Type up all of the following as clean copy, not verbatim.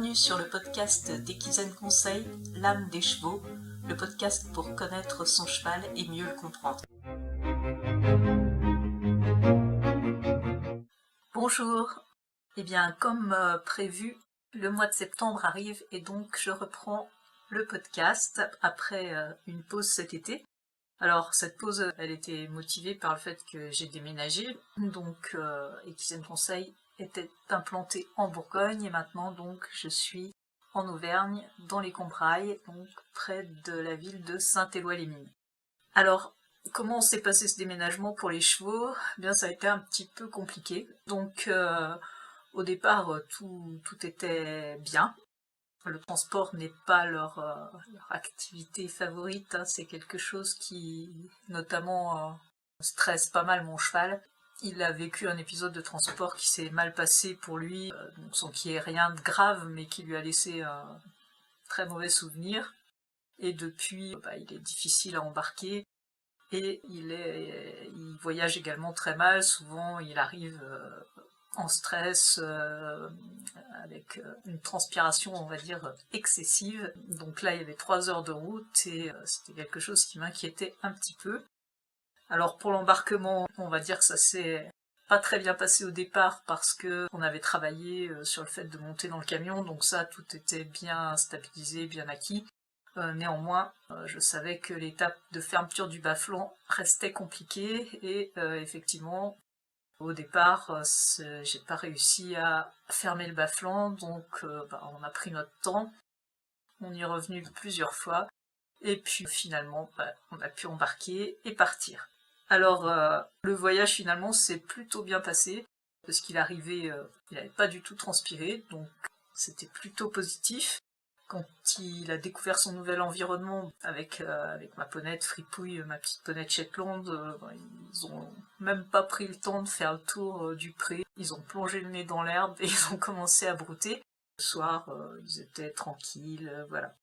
Bienvenue sur le podcast d'Equizen Conseil, l'âme des chevaux, le podcast pour connaître son cheval et mieux le comprendre. Bonjour. Eh bien, comme prévu, le mois de septembre arrive et donc je reprends le podcast après une pause cet été. Alors cette pause, elle était motivée par le fait que j'ai déménagé, donc Equizen Conseil était implanté en Bourgogne et maintenant donc je suis en Auvergne, dans les Combrailles, donc près de la ville de Saint-Éloi-les-Mines. Alors, comment s'est passé ce déménagement pour les chevaux ? Eh bien, ça a été un petit peu compliqué. Donc, au départ, tout était bien. Le transport n'est pas leur activité favorite, hein. C'est quelque chose qui, notamment, stresse pas mal mon cheval. Il a vécu un épisode de transport qui s'est mal passé pour lui, donc sans qu'il y ait rien de grave, mais qui lui a laissé un très mauvais souvenir. Et depuis, il est difficile à embarquer. Et il voyage également très mal. Souvent, il arrive en stress, avec une transpiration, on va dire, excessive. Donc là, il y avait 3 heures de route et c'était quelque chose qui m'inquiétait un petit peu. Alors pour l'embarquement, on va dire que ça s'est pas très bien passé au départ parce que on avait travaillé sur le fait de monter dans le camion, donc ça, tout était bien stabilisé, bien acquis. Néanmoins, je savais que l'étape de fermeture du bas-flanc restait compliquée et effectivement, au départ, j'ai pas réussi à fermer le bas-flanc, donc on a pris notre temps, on y est revenu plusieurs fois, et puis finalement, on a pu embarquer et partir. Alors, le voyage finalement s'est plutôt bien passé, parce qu'il arrivait, il n'avait pas du tout transpiré, donc c'était plutôt positif. Quand il a découvert son nouvel environnement avec ma ponette Fripouille, ma petite ponette Shetland, ils ont même pas pris le temps de faire le tour du pré. Ils ont plongé le nez dans l'herbe et ils ont commencé à brouter. Le soir, ils étaient tranquilles, voilà.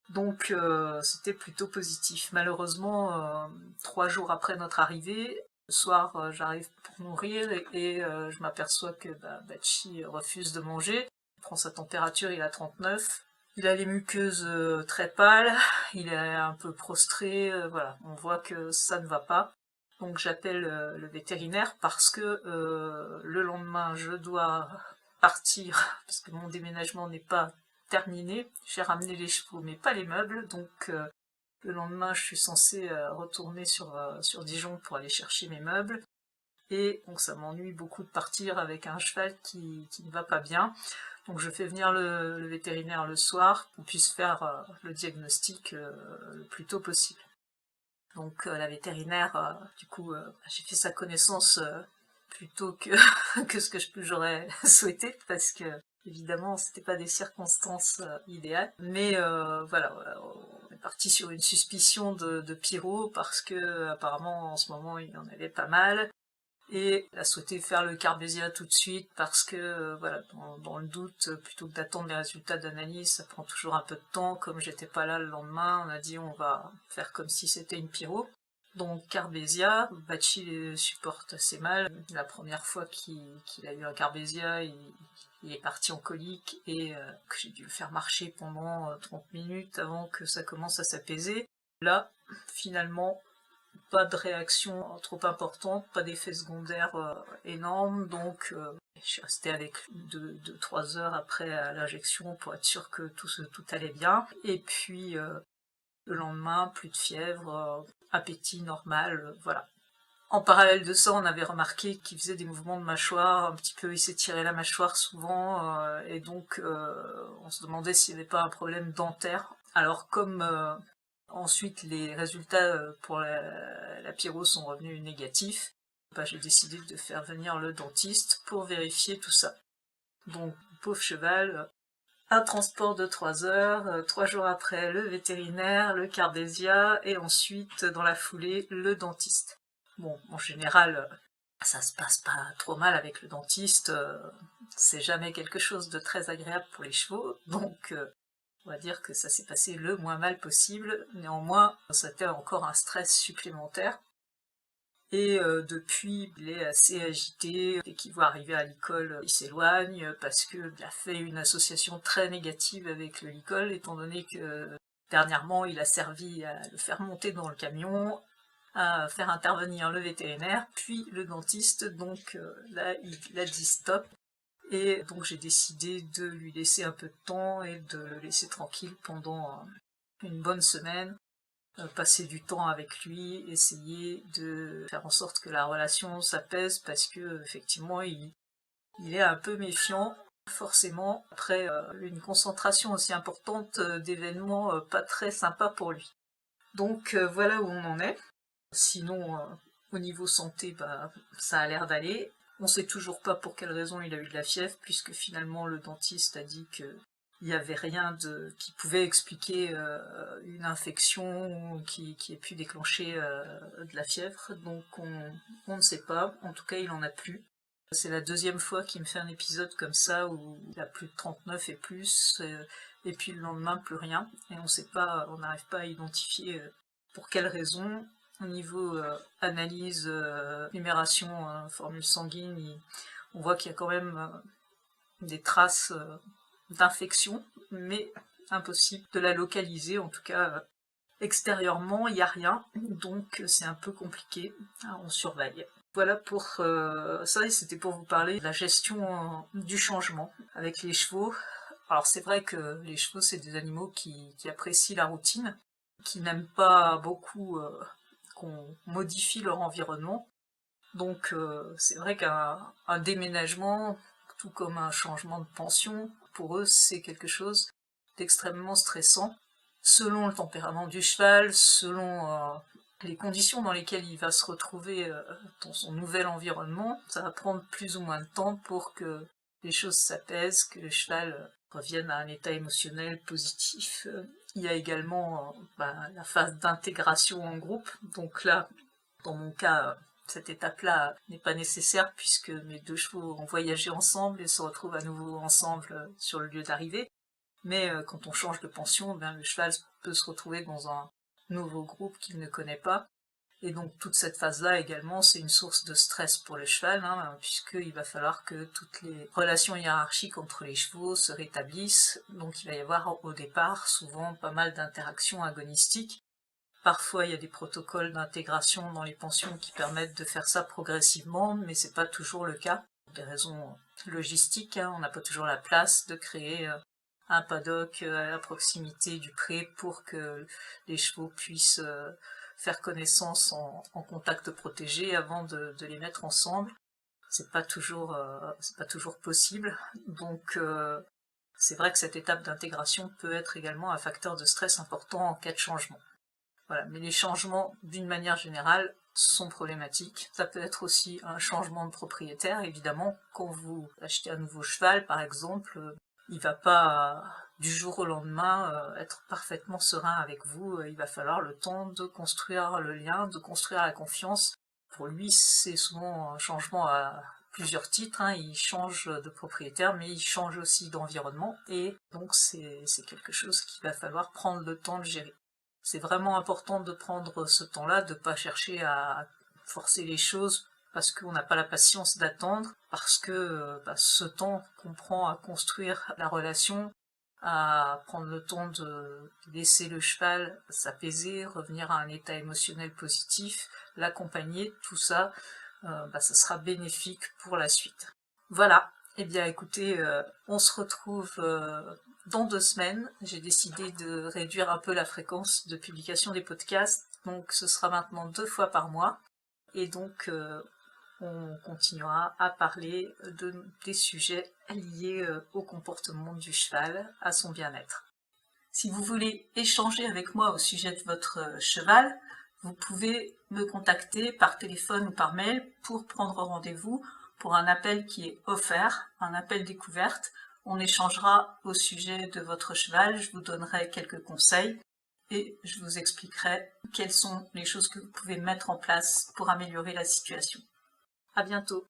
Donc c'était plutôt positif. Malheureusement, 3 jours après notre arrivée, le soir, j'arrive pour nourrir et je m'aperçois que Bachi refuse de manger. Il prend sa température, il a 39. Il a les muqueuses très pâles, il est un peu prostré, voilà, on voit que ça ne va pas. Donc j'appelle le vétérinaire parce que le lendemain je dois partir, parce que mon déménagement n'est pas terminé. J'ai ramené les chevaux mais pas les meubles, donc le lendemain je suis censée retourner sur Dijon pour aller chercher mes meubles. Et donc ça m'ennuie beaucoup de partir avec un cheval qui ne va pas bien. Donc je fais venir le vétérinaire le soir pour qu'on puisse faire le diagnostic le plus tôt possible. Donc la vétérinaire, j'ai fait sa connaissance plus tôt que, que ce que j'aurais souhaité, parce que évidemment c'était pas des circonstances idéales. Mais voilà, on est parti sur une suspicion de pyro, parce que apparemment en ce moment il y en avait pas mal. Et elle a souhaité faire le Carbésia tout de suite parce que, dans le doute, plutôt que d'attendre les résultats d'analyse, ça prend toujours un peu de temps. Comme j'étais pas là le lendemain, on a dit on va faire comme si c'était une pyro. Donc Carbésia, Bachi les supporte assez mal. La première fois qu'il a eu un Carbésia, il est parti en colique et que j'ai dû le faire marcher pendant 30 minutes avant que ça commence à s'apaiser. Là, finalement, pas de réaction trop importante, pas d'effet secondaire énorme, donc je suis restée avec 2-3 heures après l'injection pour être sûre que tout allait bien. Et puis le lendemain, plus de fièvre, appétit normal, voilà. En parallèle de ça, on avait remarqué qu'il faisait des mouvements de mâchoire, un petit peu, il s'étirait la mâchoire souvent, et donc on se demandait s'il n'y avait pas un problème dentaire. Alors comme ensuite, les résultats pour la pyro sont revenus négatifs. J'ai décidé de faire venir le dentiste pour vérifier tout ça. Donc, pauvre cheval, un transport de 3 heures, 3 jours après, le vétérinaire, le Cardésia, et ensuite, dans la foulée, le dentiste. Bon, en général, ça se passe pas trop mal avec le dentiste, c'est jamais quelque chose de très agréable pour les chevaux, donc on va dire que ça s'est passé le moins mal possible. Néanmoins, c'était encore un stress supplémentaire. Et depuis, il est assez agité. Dès qu'il voit arriver à l'école, il s'éloigne parce qu'il a fait une association très négative avec le licol, étant donné que dernièrement, il a servi à le faire monter dans le camion, à faire intervenir le vétérinaire, puis le dentiste. Donc là, il a dit stop. Et donc j'ai décidé de lui laisser un peu de temps et de le laisser tranquille pendant une bonne semaine. Passer du temps avec lui, essayer de faire en sorte que la relation s'apaise parce que effectivement il est un peu méfiant, forcément, après une concentration aussi importante d'événements pas très sympas pour lui. Donc voilà où on en est. Sinon, au niveau santé, ça a l'air d'aller. On sait toujours pas pour quelle raison il a eu de la fièvre, puisque finalement le dentiste a dit que il n'y avait rien qui pouvait expliquer une infection qui ait pu déclencher de la fièvre, donc on ne sait pas, en tout cas il en a plus. C'est la deuxième fois qu'il me fait un épisode comme ça où il a plus de 39 et plus, et puis le lendemain plus rien, et on n'arrive pas à identifier pour quelle raison. Au niveau analyse, numération, formule sanguine, on voit qu'il y a quand même des traces d'infection, mais impossible de la localiser, en tout cas extérieurement il n'y a rien, donc c'est un peu compliqué, on surveille. Voilà pour ça, et c'était pour vous parler de la gestion du changement avec les chevaux. Alors c'est vrai que les chevaux c'est des animaux qui apprécient la routine, qui n'aiment pas beaucoup qu'on modifie leur environnement, donc c'est vrai qu'un déménagement, tout comme un changement de pension, pour eux c'est quelque chose d'extrêmement stressant, selon le tempérament du cheval, selon les conditions dans lesquelles il va se retrouver dans son nouvel environnement. Ça va prendre plus ou moins de temps pour que les choses s'apaisent, que le cheval revienne à un état émotionnel positif. Il y a également la phase d'intégration en groupe, donc là, dans mon cas, cette étape-là n'est pas nécessaire puisque mes deux chevaux ont voyagé ensemble et se retrouvent à nouveau ensemble sur le lieu d'arrivée. Mais quand on change de pension, le cheval peut se retrouver dans un nouveau groupe qu'il ne connaît pas. Et donc toute cette phase-là également, c'est une source de stress pour le cheval, puisqu'il va falloir que toutes les relations hiérarchiques entre les chevaux se rétablissent. Donc il va y avoir au départ souvent pas mal d'interactions agonistiques. Parfois, il y a des protocoles d'intégration dans les pensions qui permettent de faire ça progressivement, mais c'est pas toujours le cas. Pour des raisons logistiques, on n'a pas toujours la place de créer un paddock à la proximité du pré pour que les chevaux puissent faire connaissance en contact protégé avant de les mettre ensemble. C'est pas toujours possible. Donc c'est vrai que cette étape d'intégration peut être également un facteur de stress important en cas de changement. Voilà, mais les changements, d'une manière générale, sont problématiques. Ça peut être aussi un changement de propriétaire, évidemment. Quand vous achetez un nouveau cheval, par exemple, il va pas du jour au lendemain être parfaitement serein avec vous. Il va falloir le temps de construire le lien, de construire la confiance. Pour lui, c'est souvent un changement à plusieurs titres. Il change de propriétaire, mais il change aussi d'environnement. Et donc, c'est quelque chose qu'il va falloir prendre le temps de gérer. C'est vraiment important de prendre ce temps-là, de ne pas chercher à forcer les choses parce qu'on n'a pas la patience d'attendre, parce que ce temps qu'on prend à construire la relation, à prendre le temps de laisser le cheval s'apaiser, revenir à un état émotionnel positif, l'accompagner, tout ça, ça sera bénéfique pour la suite. Voilà, eh bien écoutez, on se retrouve dans 2 semaines. J'ai décidé de réduire un peu la fréquence de publication des podcasts, donc ce sera maintenant 2 fois par mois, et donc on continuera à parler des sujets liés au comportement du cheval, à son bien-être. Si vous voulez échanger avec moi au sujet de votre cheval, vous pouvez me contacter par téléphone ou par mail pour prendre rendez-vous pour un appel qui est offert, un appel découverte. On échangera au sujet de votre cheval, je vous donnerai quelques conseils et je vous expliquerai quelles sont les choses que vous pouvez mettre en place pour améliorer la situation. À bientôt.